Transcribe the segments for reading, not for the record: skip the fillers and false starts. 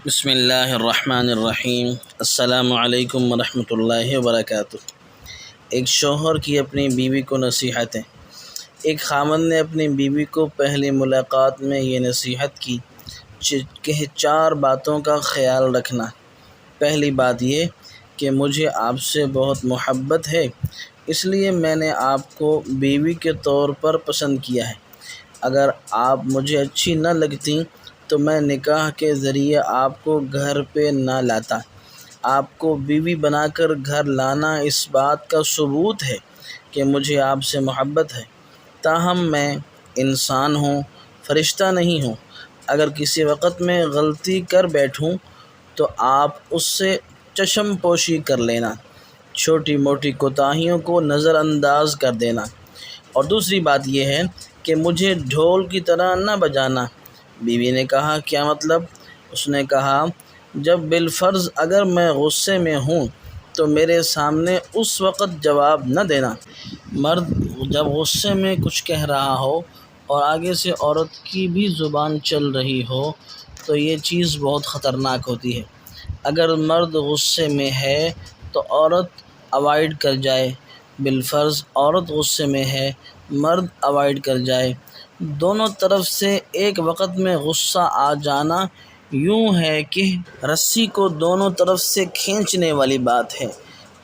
بسم اللہ الرحمن الرحیم۔ السلام علیکم ورحمۃ اللہ وبرکاتہ۔ ایک شوہر کی اپنی بیوی کو نصیحتیں۔ ایک خاوند نے اپنی بیوی کو پہلی ملاقات میں یہ نصیحت کی کہ 4 باتوں کا خیال رکھنا۔ پہلی بات یہ کہ مجھے آپ سے بہت محبت ہے، اس لیے میں نے آپ کو بیوی کے طور پر پسند کیا ہے۔ اگر آپ مجھے اچھی نہ لگتیں تو میں نکاح کے ذریعے آپ کو گھر پہ نہ لاتا۔ آپ کو بیوی بنا کر گھر لانا اس بات کا ثبوت ہے کہ مجھے آپ سے محبت ہے۔ تاہم میں انسان ہوں، فرشتہ نہیں ہوں۔ اگر کسی وقت میں غلطی کر بیٹھوں تو آپ اس سے چشم پوشی کر لینا، چھوٹی موٹی کوتاہیوں کو نظر انداز کر دینا۔ اور دوسری بات یہ ہے کہ مجھے ڈھول کی طرح نہ بجانا۔ بیوی نے کہا، کیا مطلب؟ اس نے کہا، جب بالفرض اگر میں غصے میں ہوں تو میرے سامنے اس وقت جواب نہ دینا۔ مرد جب غصے میں کچھ کہہ رہا ہو اور آگے سے عورت کی بھی زبان چل رہی ہو تو یہ چیز بہت خطرناک ہوتی ہے۔ اگر مرد غصے میں ہے تو عورت اوائڈ کر جائے، بالفرض عورت غصے میں ہے، مرد اوائڈ کر جائے۔ دونوں طرف سے ایک وقت میں غصہ آ جانا یوں ہے کہ رسی کو دونوں طرف سے کھینچنے والی بات ہے۔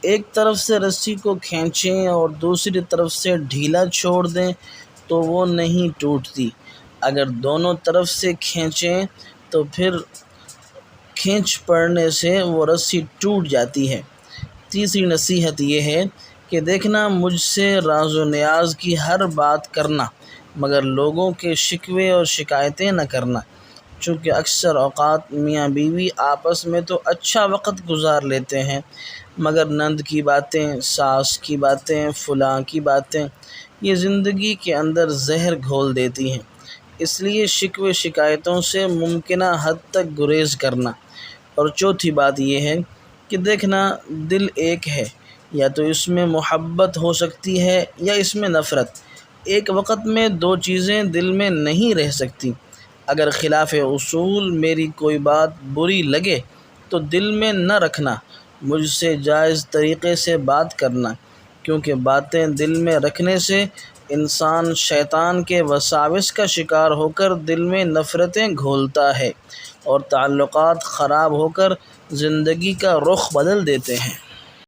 ایک طرف سے رسی کو کھینچیں اور دوسری طرف سے ڈھیلا چھوڑ دیں تو وہ نہیں ٹوٹتی۔ اگر دونوں طرف سے کھینچیں تو پھر کھینچ پڑنے سے وہ رسی ٹوٹ جاتی ہے۔ تیسری نصیحت یہ ہے کہ دیکھنا، مجھ سے راز و نیاز کی ہر بات کرنا، مگر لوگوں کے شکوے اور شکایتیں نہ کرنا، چونکہ اکثر اوقات میاں بیوی آپس میں تو اچھا وقت گزار لیتے ہیں مگر نند کی باتیں، ساس کی باتیں، فلاں کی باتیں یہ زندگی کے اندر زہر گھول دیتی ہیں۔ اس لیے شکوے شکایتوں سے ممکنہ حد تک گریز کرنا۔ اور چوتھی بات یہ ہے کہ دیکھنا، دل ایک ہے، یا تو اس میں محبت ہو سکتی ہے یا اس میں نفرت۔ ایک وقت میں 2 چیزیں دل میں نہیں رہ سکتی۔ اگر خلاف اصول میری کوئی بات بری لگے تو دل میں نہ رکھنا، مجھ سے جائز طریقے سے بات کرنا، کیونکہ باتیں دل میں رکھنے سے انسان شیطان کے وساوس کا شکار ہو کر دل میں نفرتیں گھولتا ہے اور تعلقات خراب ہو کر زندگی کا رخ بدل دیتے ہیں۔